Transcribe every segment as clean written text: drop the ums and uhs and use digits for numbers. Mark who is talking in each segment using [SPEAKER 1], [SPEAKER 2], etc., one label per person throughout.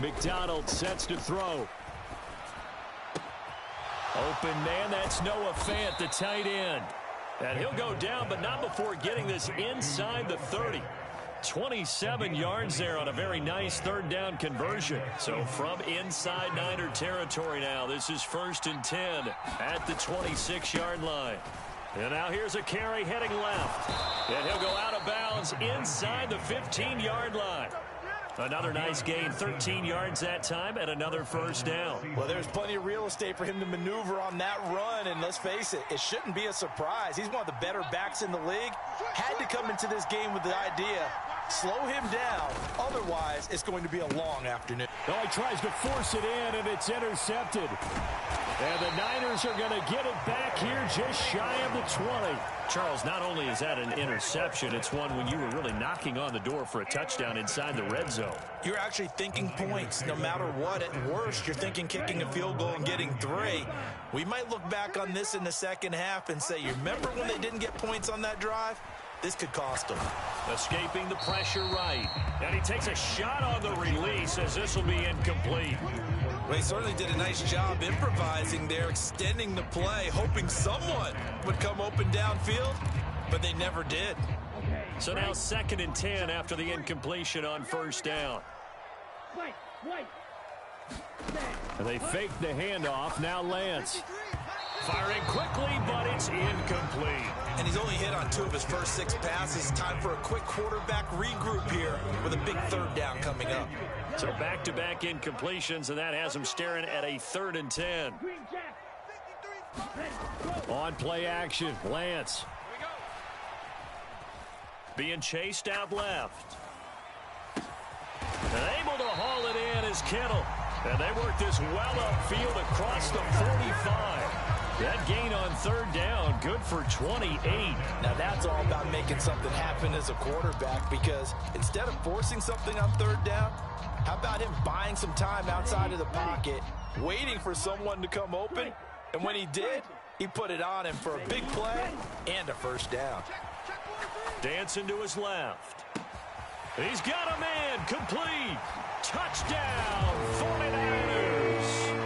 [SPEAKER 1] McDonald sets to throw. Open man, that's Noah Fant, the tight end. And he'll go down, but not before getting this inside the 30. 27 yards there on a very nice third down conversion. So from inside Niner territory now, this is 1st and 10 at the 26-yard line. And now here's a carry heading left. And he'll go out of bounds inside the 15-yard line. Another nice gain, 13 yards that time, and another first down.
[SPEAKER 2] Well, there's plenty of real estate for him to maneuver on that run, and let's face it, it shouldn't be a surprise. He's one of the better backs in the league. Had to come into this game with the idea, slow him down, otherwise it's going to be a long afternoon.
[SPEAKER 1] Oh, he tries to force it in, and it's intercepted. And the Niners are going to get it back here just shy of the 20. Charles, not only is that an interception, it's one when you were really knocking on the door for a touchdown inside the red zone.
[SPEAKER 2] You're actually thinking points. No matter what, at worst, you're thinking kicking a field goal and getting 3. We might look back on this in the second half and say, you remember when they didn't get points on that drive? This could cost them.
[SPEAKER 1] Escaping the pressure right. And he takes a shot on the release as this will be incomplete.
[SPEAKER 2] Well, he certainly did a nice job improvising there, extending the play, hoping someone would come open downfield, but they never did.
[SPEAKER 1] So now 2nd and 10 after the incompletion on first down. And they fake the handoff. Now Lance. Firing quickly, but it's incomplete.
[SPEAKER 2] And he's only hit on 2 of his first 6 passes. Time for a quick quarterback regroup here with a big third down coming up.
[SPEAKER 1] So back-to-back incompletions, and that has him staring at a 3rd and 10. On play action, Lance. Being chased out left. And able to haul it in is Kittle. And they work this well upfield across the 45. That gain on 3rd down, good for 28.
[SPEAKER 2] Now that's all about making something happen as a quarterback, because instead of forcing something on 3rd down, how about him buying some time outside of the pocket, waiting for someone to come open, and when he did, he put it on him for a big play and a first down.
[SPEAKER 1] Dancing to his left. He's got a man, complete. Touchdown, 49ers.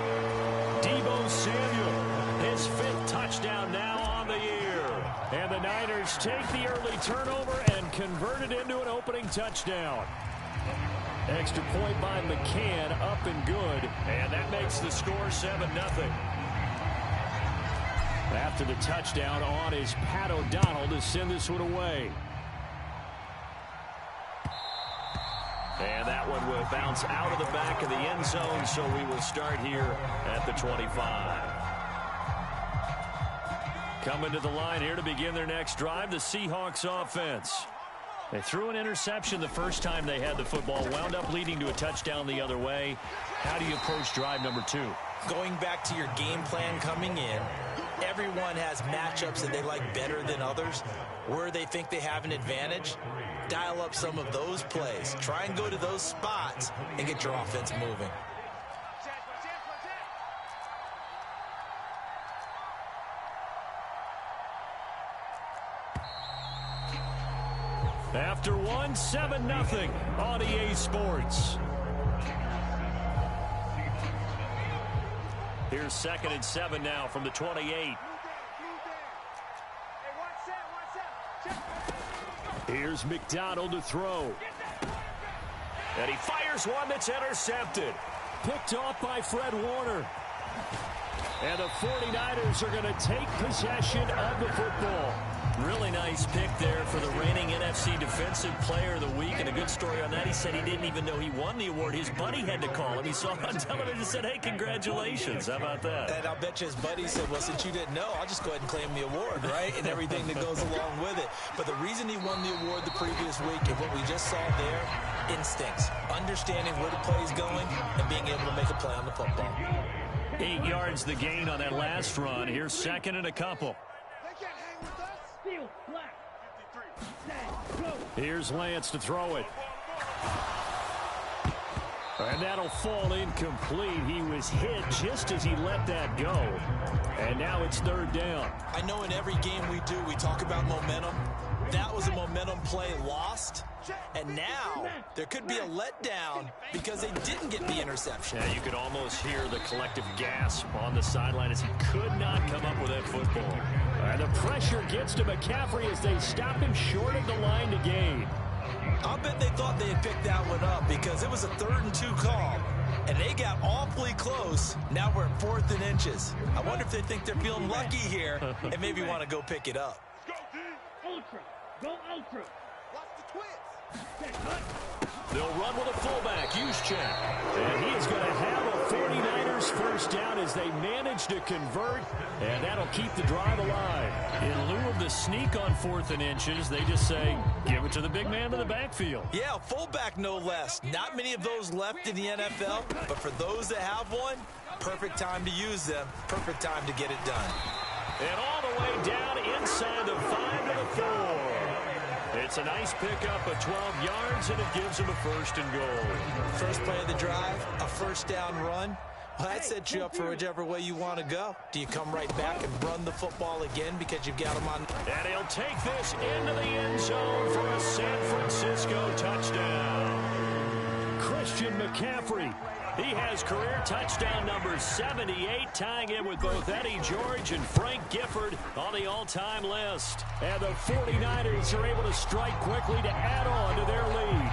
[SPEAKER 1] Deebo Samuel, his 5th touchdown now on the year. And the Niners take the early turnover and convert it into an opening touchdown. Extra point by McCann, up and good. And that makes the score 7-0. After the touchdown on is Pat O'Donnell to send this one away. And that one will bounce out of the back of the end zone, so we will start here at the 25. Coming to the line here to begin their next drive, the Seahawks offense. They threw an interception the first time they had the football, wound up leading to a touchdown the other way. How do you approach drive number 2?
[SPEAKER 2] Going back to your game plan coming in, everyone has matchups that they like better than others. Where they think they have an advantage, dial up some of those plays. Try and go to those spots and get your offense moving.
[SPEAKER 1] After 7-0 on EA Sports. Here's 2nd and 7 now from the 28. Here's McDonald to throw. And he fires one that's intercepted. Picked off by Fred Warner. And the 49ers are going to take possession of the football. Really nice pick there for the reigning NFC Defensive Player of the Week. And a good story on that, he said he didn't even know he won the award. His buddy had to call him. He saw it on television and said, hey, congratulations. How about that?
[SPEAKER 2] And I'll bet you his buddy said, well, since you didn't know, I'll just go ahead and claim the award, right? And everything that goes along with it. But the reason he won the award the previous week and what we just saw there, instincts. Understanding where the play is going and being able to make a play on the football.
[SPEAKER 1] 8 yards the gain on that last run. Here's 2nd and a couple. Here's Lance to throw it. And that'll fall incomplete. He was hit just as he let that go. And now it's 3rd down.
[SPEAKER 2] I know in every game we do, we talk about momentum. that was a momentum play lost. And now there could be a letdown because they didn't get the interception.
[SPEAKER 1] Yeah, you could almost hear the collective gasp on the sideline as he could not come up with that football. And the pressure gets to McCaffrey as they stop him short of the line to gain.
[SPEAKER 2] I'll bet they thought they had picked that one up because it was a 3rd and 2 call. And they got awfully close. Now we're at 4th and inches. I wonder if they think they're feeling lucky here and maybe want to go pick it up.
[SPEAKER 3] Ultra. Go ultra.
[SPEAKER 4] Watch the twist.
[SPEAKER 1] They'll run with a fullback, Juszczyk. And he is going to have a 49ers first down as they manage to convert, and that'll keep the drive alive. In lieu of the sneak on 4th and inches, they just say, give it to the big man in the backfield.
[SPEAKER 2] Yeah, fullback no less. Not many of those left in the NFL, but for those that have one, perfect time to use them, perfect time to get it done.
[SPEAKER 1] And all the way down inside the 5 to the 4. It's a nice pickup of 12 yards, and it gives them a 1st and goal.
[SPEAKER 2] First play of the drive, a first down run. Well, that sets you up for whichever way you want to go. Do you come right back and run the football again because you've got them on?
[SPEAKER 1] And he'll take this into the end zone for a San Francisco touchdown. Christian McCaffrey. He has career touchdown number 78, tying him with both Eddie George and Frank Gifford on the all-time list. And the 49ers are able to strike quickly to add on to their lead.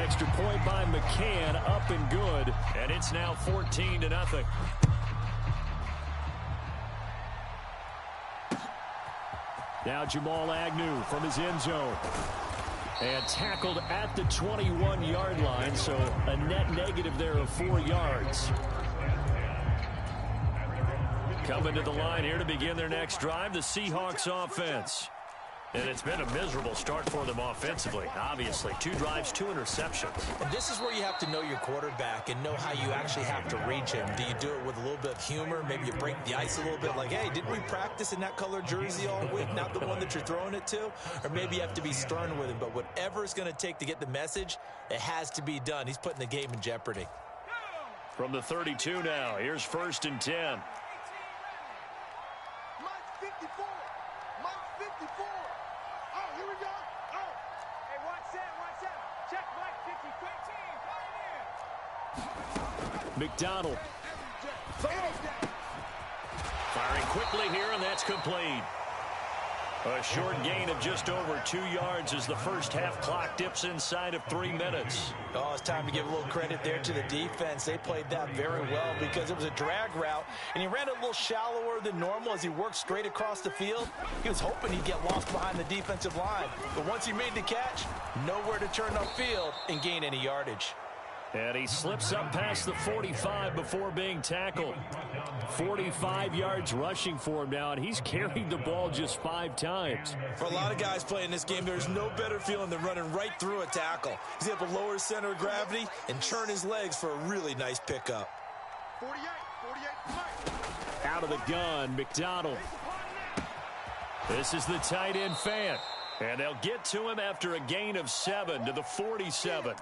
[SPEAKER 1] Extra point by McCann, up and good, and it's now 14-0. Now Jamal Agnew from his end zone. And tackled at the 21-yard line, so a net negative there of 4 yards. Coming to the line here to begin their next drive, the Seahawks offense. And it's been a miserable start for them offensively, obviously. 2 drives, 2 interceptions.
[SPEAKER 2] And this is where you have to know your quarterback and know how you actually have to reach him. Do you do it with a little bit of humor? Maybe you break the ice a little bit like, hey, didn't we practice in that color jersey all week, not the one that you're throwing it to? Or maybe you have to be stern with him. But whatever it's going to take to get the message, it has to be done. He's putting the game in jeopardy.
[SPEAKER 1] From the 32 now, here's 1st and 10.
[SPEAKER 4] Mike 54. Mike 54. Oh, here we go. Oh. Hey, watch that. Check Mike 50. Quick team. Right here.
[SPEAKER 1] McDonald. Firing quickly here, and that's complete. A short gain of just over 2 yards as the first half clock dips inside of 3 minutes.
[SPEAKER 2] Oh, it's time to give a little credit there to the defense. They played that very well because it was a drag route, and he ran a little shallower than normal as he worked straight across the field. He was hoping he'd get lost behind the defensive line, but once he made the catch, nowhere to turn upfield and gain any yardage.
[SPEAKER 1] And he slips up past the 45 before being tackled. 45 yards rushing for him now, and he's carried the ball just 5 times.
[SPEAKER 2] For a lot of guys playing this game, there's no better feeling than running right through a tackle. He's able to lower his center of gravity and turn his legs for a really nice pickup.
[SPEAKER 4] 48. Mike.
[SPEAKER 1] Out of the gun, McDonald. This is the tight end Fant. And they'll get to him after a gain of 7 to the 47.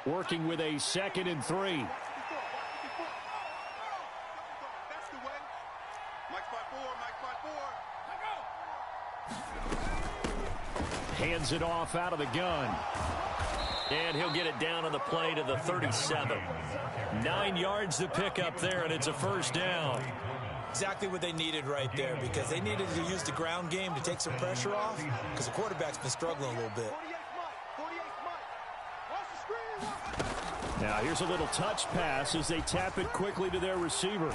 [SPEAKER 1] Working with a 2nd and 3.
[SPEAKER 4] That's the way. Mike's by 4.
[SPEAKER 1] Hands it off out of the gun. And he'll get it down on the play to the 37. 9 yards to pick up there, and it's a first down.
[SPEAKER 2] Exactly what they needed right there because they needed to use the ground game to take some pressure off because the quarterback's been struggling a little bit.
[SPEAKER 1] Now here's a little touch pass as they tap it quickly to their receiver.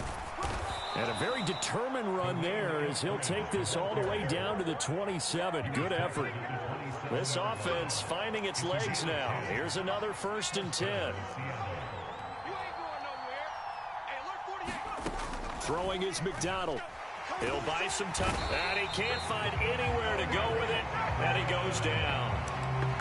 [SPEAKER 1] And a very determined run there as he'll take this all the way down to the 27. Good effort. This offense finding its legs now. Here's another 1st and 10. Throwing is McDonald. He'll buy some time. And he can't find anywhere to go with it. And he goes down.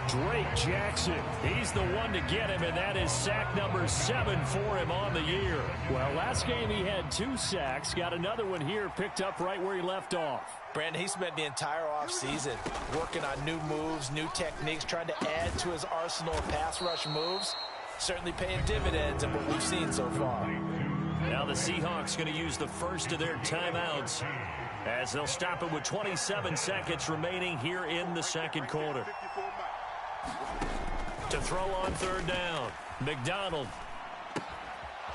[SPEAKER 1] Drake Jackson, he's the one to get him, and that is sack number 7 for him on the year. Well, last game he had 2 sacks. Got another one here picked up right where he left off.
[SPEAKER 2] Brandon, he spent the entire offseason working on new moves, new techniques, trying to add to his arsenal of pass rush moves. Certainly paying dividends in what we've seen so far.
[SPEAKER 5] Now the Seahawks going to use the first of their timeouts as they'll stop it with 27 seconds remaining here in the second quarter. To throw on third down, McDonald.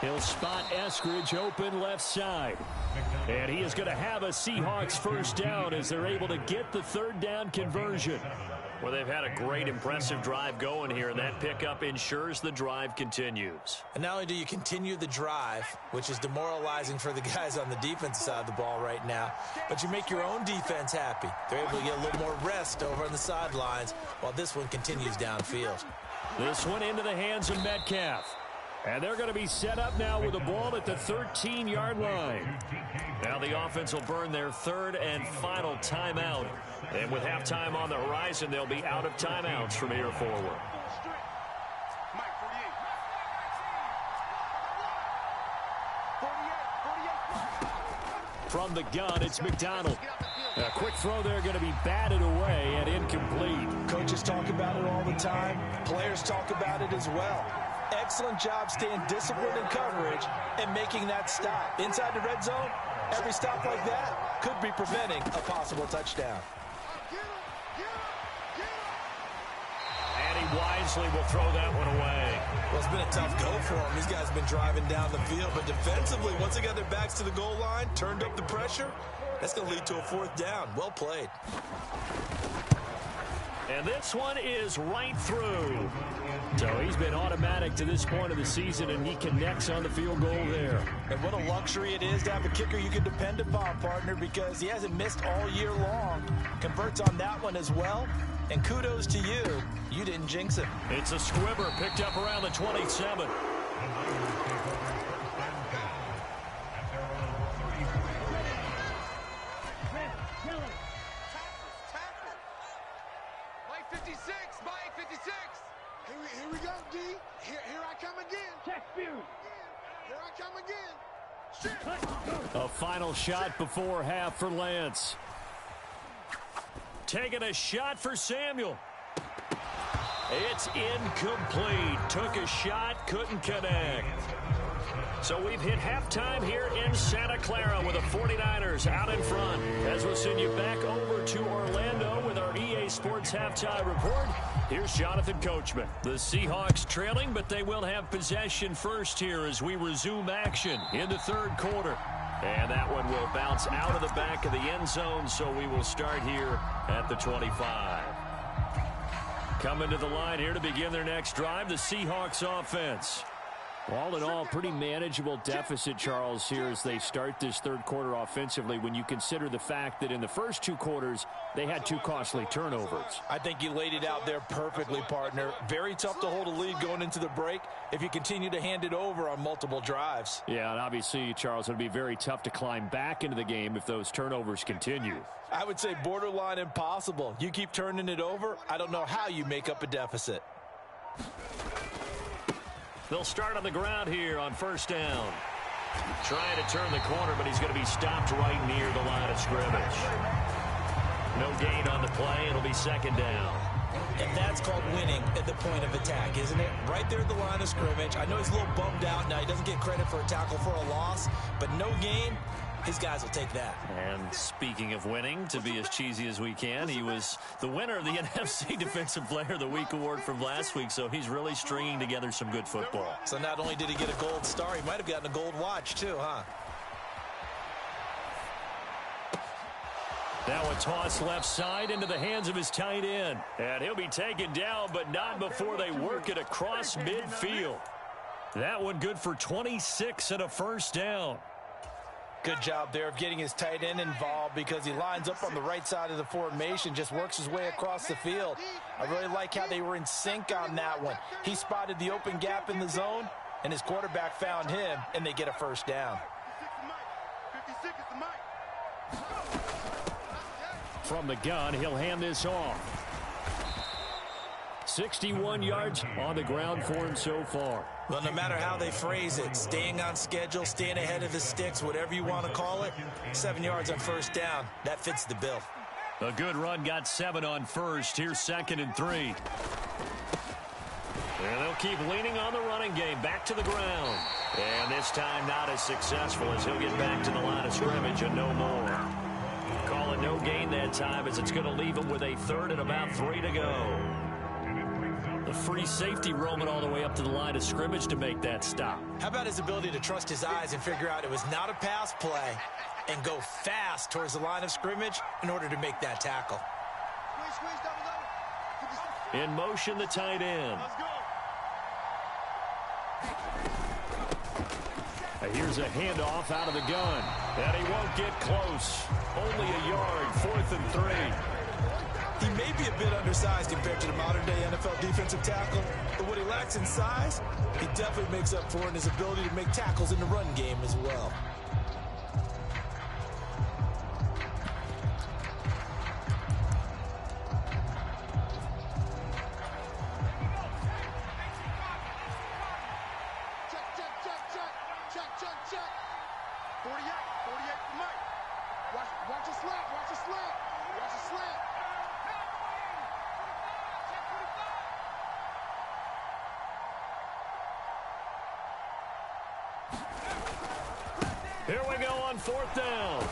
[SPEAKER 5] He'll spot Eskridge open left side. And he is going to have a Seahawks first down as they're able to get the third down conversion. Well, they've had a great, impressive drive going here, and that pickup ensures the drive continues.
[SPEAKER 2] And not only do you continue the drive, which is demoralizing for the guys on the defensive side of the ball right now, but you make your own defense happy. They're able to get a little more rest over on the sidelines while this one continues downfield.
[SPEAKER 1] This one into the hands of Metcalf. And they're going to be set up now with the ball at the 13-yard line.
[SPEAKER 5] Now the offense will burn their third and final timeout. And with halftime on the horizon, they'll be out of timeouts from here forward.
[SPEAKER 1] From the gun, it's McDonald. A quick throw there going to be batted away and incomplete.
[SPEAKER 2] Coaches talk about it all the time. Players talk about it as well. Excellent job staying disciplined in coverage and making that stop. Inside the red zone, every stop like that could be preventing a possible touchdown.
[SPEAKER 5] And he wisely will throw that one away.
[SPEAKER 2] Well, it's been a tough go for them. These guys have been driving down the field, but defensively, once they got their backs to the goal line, turned up the pressure, that's going to lead to a fourth down. Well played.
[SPEAKER 5] And this one is right through.
[SPEAKER 1] So he's been automatic to this point of the season, and he connects on the field goal there.
[SPEAKER 2] And what a luxury it is to have a kicker you can depend upon, partner, because he hasn't missed all year long. Converts on that one as well. And kudos to you. You didn't jinx it.
[SPEAKER 5] It's a squibber picked up around the 27.
[SPEAKER 4] Mike 56, Mike 56. Here we go, D. Here I come again.
[SPEAKER 3] Check view.
[SPEAKER 4] Here I come again. Shit.
[SPEAKER 1] A final shot before half for Lance.
[SPEAKER 5] Taking a shot for Samuel. It's incomplete. Took a shot, couldn't connect. So we've hit halftime here in Santa Clara with the 49ers out in front. As we'll send you back over to Orlando with our EA Sports Halftime Report, here's Jonathan Coachman. The Seahawks trailing, but they will have possession first here as we resume action in the third quarter. And that one will bounce out of the back of the end zone, so we will start here at the 25. Coming to the line here to begin their next drive, the Seahawks offense.
[SPEAKER 1] All in all, pretty manageable deficit, Charles, here as they start this third quarter offensively when you consider the fact that in the first two quarters, they had two costly turnovers.
[SPEAKER 2] I think you laid it out there perfectly, partner. Very tough to hold a lead going into the break if you continue to hand it over on multiple drives.
[SPEAKER 1] Yeah, and obviously, Charles, it would be very tough to climb back into the game if those turnovers continue.
[SPEAKER 2] I would say borderline impossible. You keep turning it over, I don't know how you make up a deficit.
[SPEAKER 5] They'll start on the ground here on first down. Trying to turn the corner, but he's going to be stopped right near the line of scrimmage. No gain on the play. It'll be second down.
[SPEAKER 2] And that's called winning at the point of attack, isn't it? Right there at the line of scrimmage. I know he's a little bummed out now. He doesn't get credit for a tackle for a loss, but no gain. His guys will take that.
[SPEAKER 5] And speaking of winning, to be as cheesy as we can, he was the winner of the NFC Defensive Player of the Week award from last week, so he's really stringing together some good football.
[SPEAKER 2] So not only did he get a gold star, he might have gotten a gold watch too, huh?
[SPEAKER 5] Now a toss left side into the hands of his tight end. And he'll be taken down, but not before they work it across midfield. That one good for 26 and a first down.
[SPEAKER 2] Good job there of getting his tight end involved because he lines up on the right side of the formation, just works his way across the field. I really like how they were in sync on that one. He spotted the open gap in the zone, and his quarterback found him, and they get a first down.
[SPEAKER 4] 56 is the mic.
[SPEAKER 1] From the gun, he'll hand this off. 61 yards on the ground for him so far.
[SPEAKER 2] Well, no matter how they phrase it, staying on schedule, staying ahead of the sticks, whatever you want to call it, 7 yards on first down, that fits the bill.
[SPEAKER 5] A good run got 7 on first. Here's second and 3. And they'll keep leaning on the running game. Back to the ground. And this time not as successful as he'll get back to the line of scrimmage and no more. Call it no gain that time as it's going to leave him with a third and about 3 to go. The free safety roaming all the way up to the line of scrimmage to make that stop.
[SPEAKER 2] How about his ability to trust his eyes and figure out it was not a pass play and go fast towards the line of scrimmage in order to make that tackle.
[SPEAKER 5] In motion, the tight end. Here's a handoff out of the gun. And he won't get close. Only a yard, 4th and 3.
[SPEAKER 2] He may be a bit undersized compared to the modern-day NFL defensive tackle, but what he lacks in size, he definitely makes up for in his ability to make tackles in the run game as well.
[SPEAKER 5] Here we go on 4th down.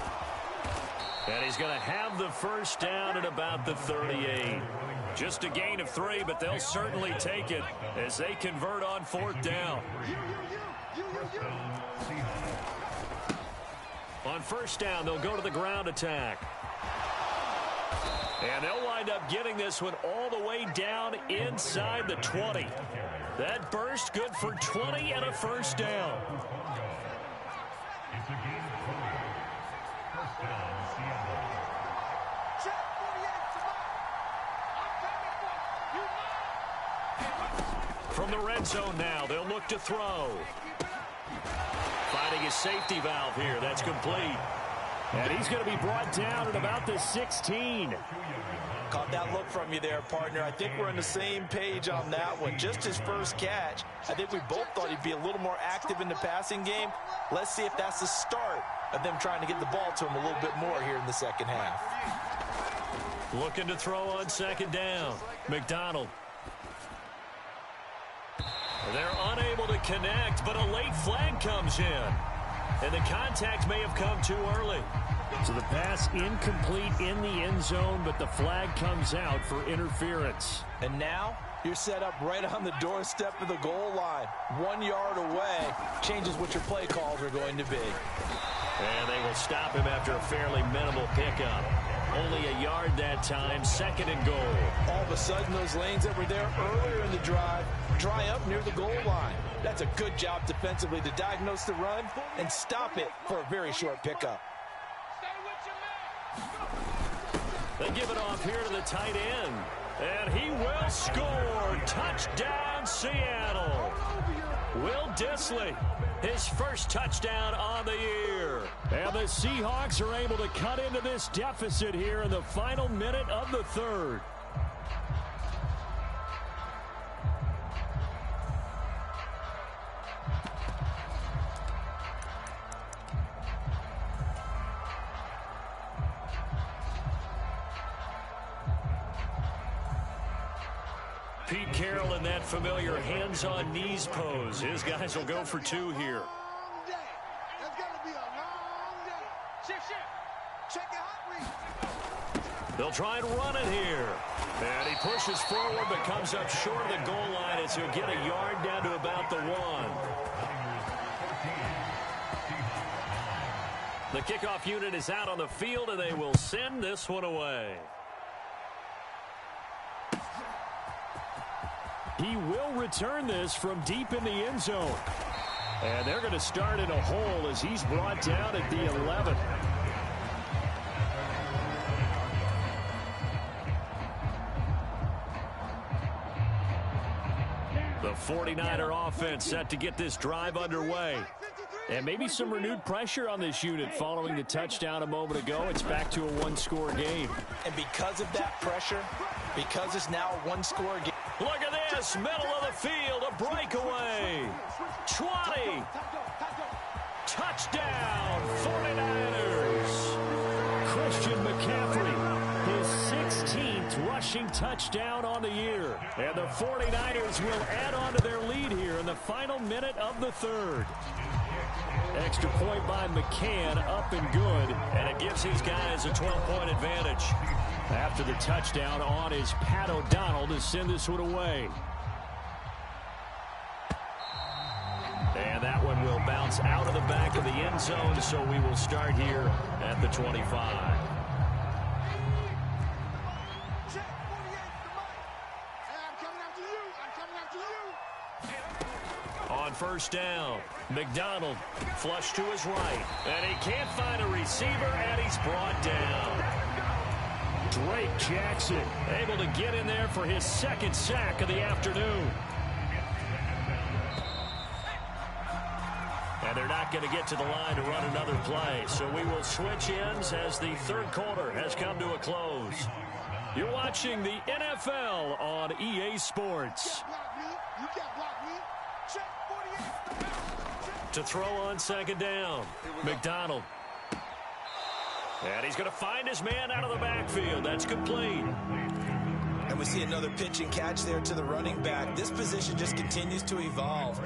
[SPEAKER 5] And he's going to have the first down at about the 38. Just a gain of 3, but they'll certainly take it as they convert on 4th down. On 1st down, they'll go to the ground attack. And they'll wind up getting this one all the way down inside the 20. That burst good for 20 and a first down. From the red zone now, they'll look to throw. Finding his safety valve here. That's complete. And he's going to be brought down at about the 16.
[SPEAKER 2] Caught that look from you there, partner. I think we're on the same page on that one. Just his first catch. I think we both thought he'd be a little more active in the passing game. Let's see if that's the start of them trying to get the ball to him a little bit more here in the second half.
[SPEAKER 5] Looking to throw on 2nd down. McDonald. They're unable to connect, but a late flag comes in. And the contact may have come too early. So the pass incomplete in the end zone, but the flag comes out for interference.
[SPEAKER 2] And now you're set up right on the doorstep of the goal line. 1 yard away changes what your play calls are going to be.
[SPEAKER 5] And they will stop him after a fairly minimal pickup. Only a yard that time, 2nd and goal.
[SPEAKER 2] All of a sudden, those lanes that were there earlier in the drive dry up near the goal line. That's a good job defensively to diagnose the run and stop it for a very short pickup.
[SPEAKER 5] They give it off here to the tight end. And he will score. Touchdown, Seattle. Will Dissly, his first touchdown on the year. And the Seahawks are able to cut into this deficit here in the final minute of the 3rd. Pete Carroll in that familiar hands-on knees pose. His guys will go for 2 here. They'll try and run it here. And he pushes forward but comes up short of the goal line as he'll get a yard down to about the 1. The kickoff unit is out on the field and they will send this one away. He will return this from deep in the end zone. And they're going to start in a hole as he's brought down at the 11. The 49er offense set to get this drive underway. And maybe some renewed pressure on this unit following the touchdown a moment ago. It's back to a 1-score game.
[SPEAKER 2] And because of that pressure, because it's now a 1-score game.
[SPEAKER 5] Look at this, middle of the field, a breakaway. 20. Touchdown, 49ers. Christian McCaffrey
[SPEAKER 1] His 16th rushing touchdown on the year. And the 49ers will add on to their lead here in the final minute of the third. Extra point by McCann, up and good. And it gives these guys a 12-point advantage. After the touchdown, on is Pat O'Donnell to send this one away. And that one will bounce out of the back of the end zone, so we will start here at the 25. On first down, McDonald flush to his right, and he can't find a receiver, and he's brought down. Drake Jackson able to get in there for his second sack of the afternoon. And they're not going to get to the line to run another play, so we will switch ends as the third quarter has come to a close. You're watching the NFL on EA Sports. To throw on second down, McDonald. And he's going to find his man out of the backfield. That's complete.
[SPEAKER 2] And we see another pitch and catch there to the running back. This position just continues to evolve.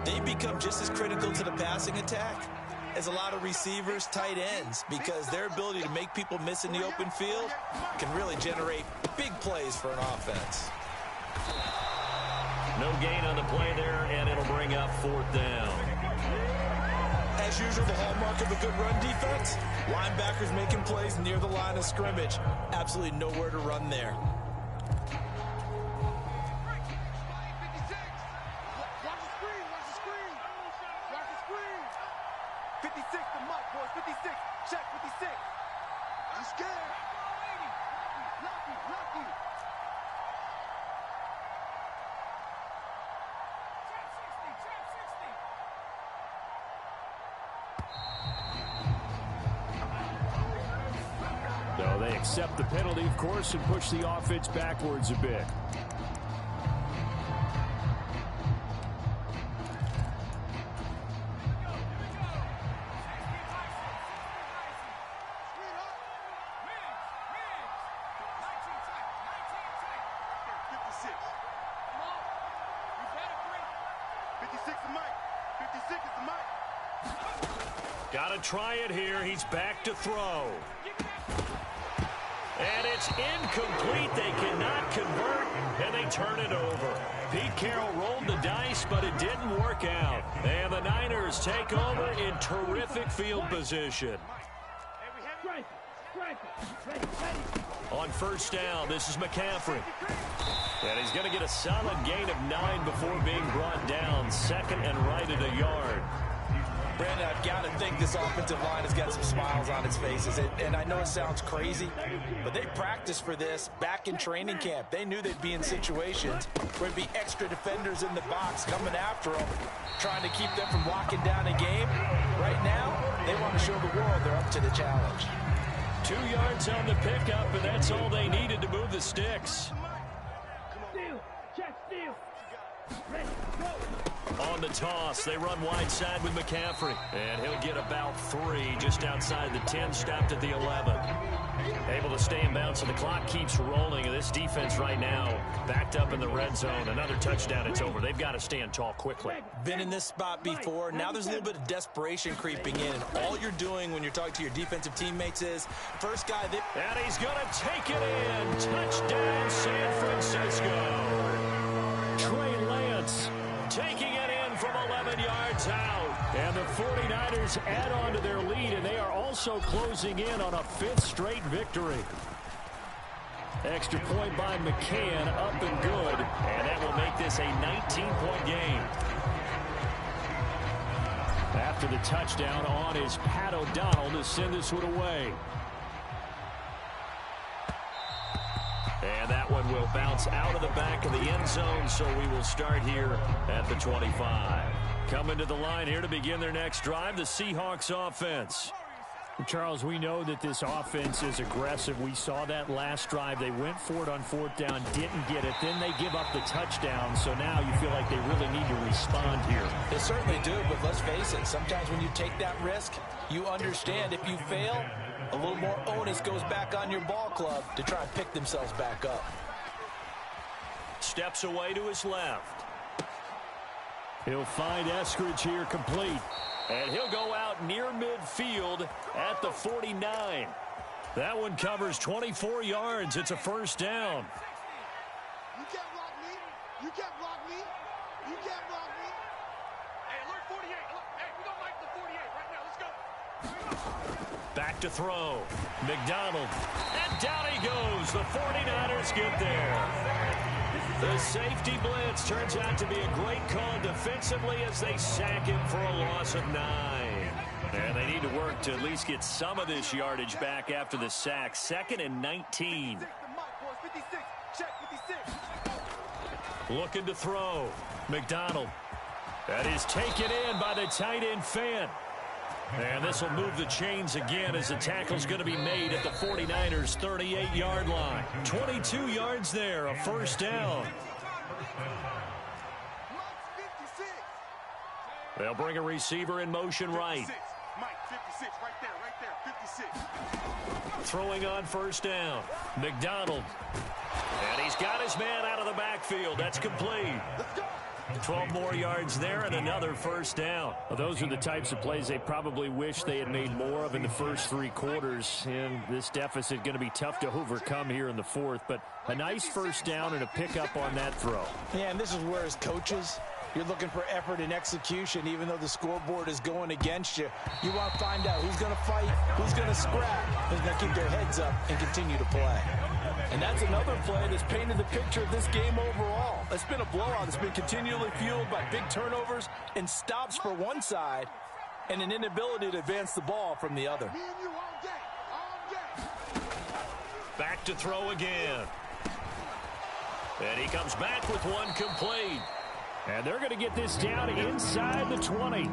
[SPEAKER 2] They become just as critical to the passing attack as a lot of receivers, tight ends, because their ability to make people miss in the open field can really generate big plays for an offense.
[SPEAKER 5] No gain on the play there, and it'll bring up fourth down.
[SPEAKER 2] As usual, the hallmark of a good run defense, linebackers making plays near the line of scrimmage. Absolutely nowhere to run there.
[SPEAKER 4] Watch the screen, watch the screen. Watch the screen. 56, the Mike, boys, 56. Check 56. I'm scared. Lucky.
[SPEAKER 1] So they accept the penalty, of course, and push the offense backwards a bit.
[SPEAKER 5] Got to try it here. He's back to throw. And it's incomplete. They cannot convert, and they turn it over. Pete Carroll rolled the dice, but it didn't work out. And the Niners take over in terrific field position. On first down, this is McCaffrey. And he's going to get a solid gain of 9 before being brought down. Second and right at a yard.
[SPEAKER 2] Brandon, I've got to think this offensive line has got some smiles on its faces. And I know it sounds crazy, but they practiced for this back in training camp. They knew they'd be in situations where there'd be extra defenders in the box coming after them, trying to keep them from locking down a game. Right now, they want to show the world they're up to the challenge.
[SPEAKER 5] 2 yards on the pickup, and that's all they needed to move the sticks.
[SPEAKER 3] Steal. Check steal. Ready, go.
[SPEAKER 5] On the toss, they run wide side with McCaffrey. And he'll get about 3 just outside the 10, stopped at the 11. Able to stay in bounds, so the clock keeps rolling. And this defense right now backed up in the red zone. Another touchdown, it's over. They've got to stand tall quickly.
[SPEAKER 2] Been in this spot before. Now there's a little bit of desperation creeping in. And all you're doing when you're talking to your defensive teammates is, first guy that...
[SPEAKER 5] And he's going to take it in. Touchdown, San Francisco. Trey Lance taking it in from 11 yards out. And the 49ers add on to their lead, and they are also closing in on a 5th straight victory. Extra point by McCann, up and good. And that will make this a 19-point game. After the touchdown, on is Pat O'Donnell to send this one away. And that one will bounce out of the back of the end zone, so we will start here at the 25. Coming to the line here to begin their next drive, the Seahawks offense.
[SPEAKER 1] Charles, we know that this offense is aggressive. We saw that last drive. They went for it on 4th down, didn't get it. Then they give up the touchdown, so now you feel like they really need to respond here.
[SPEAKER 2] They certainly do, but let's face it, sometimes when you take that risk, you understand if you fail, A little more onus goes back on your ball club to try and pick themselves back up.
[SPEAKER 5] Steps away to his left.
[SPEAKER 1] He'll find Eskridge here complete.
[SPEAKER 5] And he'll go out near midfield at the 49. That one covers 24 yards. It's a first down.
[SPEAKER 4] You can't block me. You can't block me. You can't block me. Hey, alert 48. Hey, we don't like the 48 right now. Let's go.
[SPEAKER 5] Back to throw. McDonald. And down he goes. The 49ers get there. The safety blitz turns out to be a great call defensively as they sack him for a loss of 9. And they need to work to at least get some of this yardage back after the sack. 2nd and 19. Looking to throw. McDonald. That is taken in by the tight end Fant. And this will move the chains again as the tackle's going to be made at the 49ers' 38-yard line. 22 yards there, a first down. They'll bring a receiver in motion right.
[SPEAKER 4] Mike, 56, right there, 56.
[SPEAKER 5] Throwing on first down. McDonald. And he's got his man out of the backfield. That's complete. 12 more yards there and another first down.
[SPEAKER 1] Well, those are the types of plays they probably wish they had made more of in the first 3 quarters. And this deficit going to be tough to overcome here in the 4th. But a nice first down and a pickup on that throw.
[SPEAKER 2] Yeah, and this is where as coaches, you're looking for effort and execution. Even though the scoreboard is going against you, you want to find out who's going to fight, who's going to scrap, who's going to keep their heads up and continue to play. And that's another play that's painted the picture of this game overall. It's been a blowout. It's been continually fueled by big turnovers and stops for one side and an inability to advance the ball from the other.
[SPEAKER 5] Back to throw again. And he comes back with one complete.
[SPEAKER 1] And they're going to get this down inside the 20.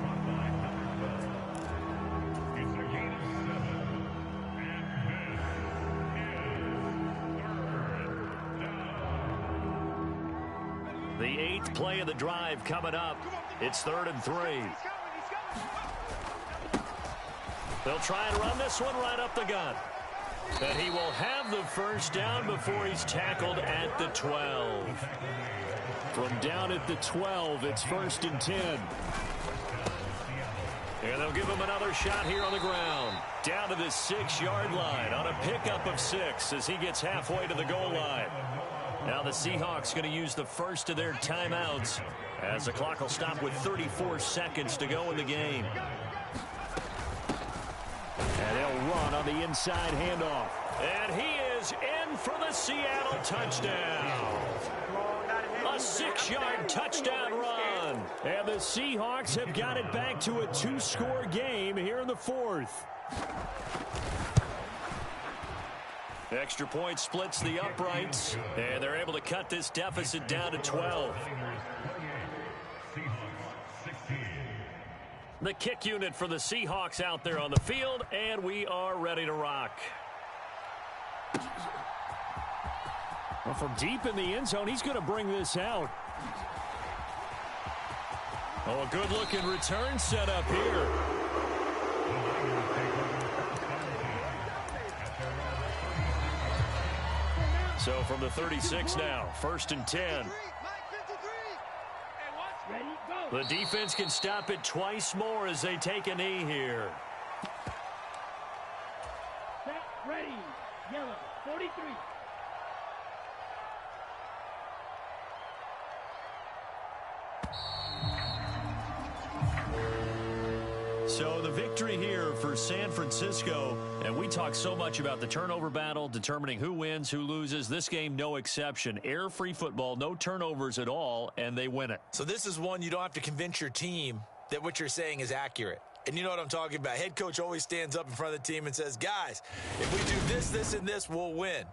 [SPEAKER 5] The 8th play of the drive coming up. It's 3rd and 3. They'll try and run this one right up the gut. But he will have the first down before he's tackled at the 12.
[SPEAKER 1] From down at the 12, it's 1st and 10.
[SPEAKER 5] And they'll give him another shot here on the ground. Down to the 6-yard line on a pickup of 6 as he gets halfway to the goal line. Now the Seahawks going to use the first of their timeouts as the clock will stop with 34 seconds to go in the game.
[SPEAKER 1] And they'll run on the inside handoff.
[SPEAKER 5] And he is in for the Seattle touchdown. A 6-yard touchdown run.
[SPEAKER 1] And the Seahawks have got it back to a 2-score game here in the 4th.
[SPEAKER 5] Extra point splits the uprights, and they're able to cut this deficit down to 12. The kick unit for the Seahawks out there on the field, and we are ready to rock.
[SPEAKER 1] Well, from deep in the end zone, he's going to bring this out.
[SPEAKER 5] Oh, a good-looking return set up here. So from the 36 now, 1st and 10. The defense can stop it twice more as they take a knee here.
[SPEAKER 3] Set, ready, yellow, 43.
[SPEAKER 5] So the victory here for San Francisco, and we talk so much about the turnover battle, determining who wins, who loses. This game, no exception. Air-free football, no turnovers at all, and they win it.
[SPEAKER 2] So this is one you don't have to convince your team that what you're saying is accurate. And you know what I'm talking about. Head coach always stands up in front of the team and says, guys, if we do this, this, and this, we'll win.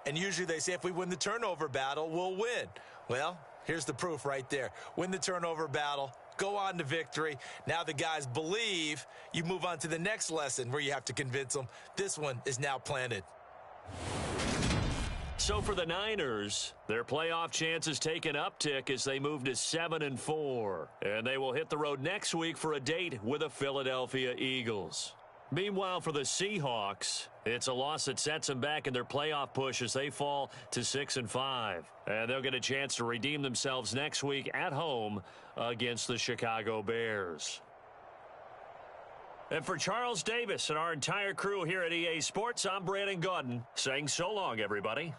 [SPEAKER 2] And usually they say if we win the turnover battle, we'll win. Well, here's the proof right there. Win the turnover battle. Go on to victory. Now the guys believe. You move on to the next lesson where you have to convince them. This one is now planted.
[SPEAKER 5] So for the Niners, their playoff chances take an uptick as they move to 7-4. And they will hit the road next week for a date with the Philadelphia Eagles. Meanwhile, for the Seahawks, it's a loss that sets them back in their playoff push as they fall to 6-5. And they'll get a chance to redeem themselves next week at home against the Chicago Bears. And for Charles Davis and our entire crew here at EA Sports, I'm Brandon Gaudin saying so long, everybody.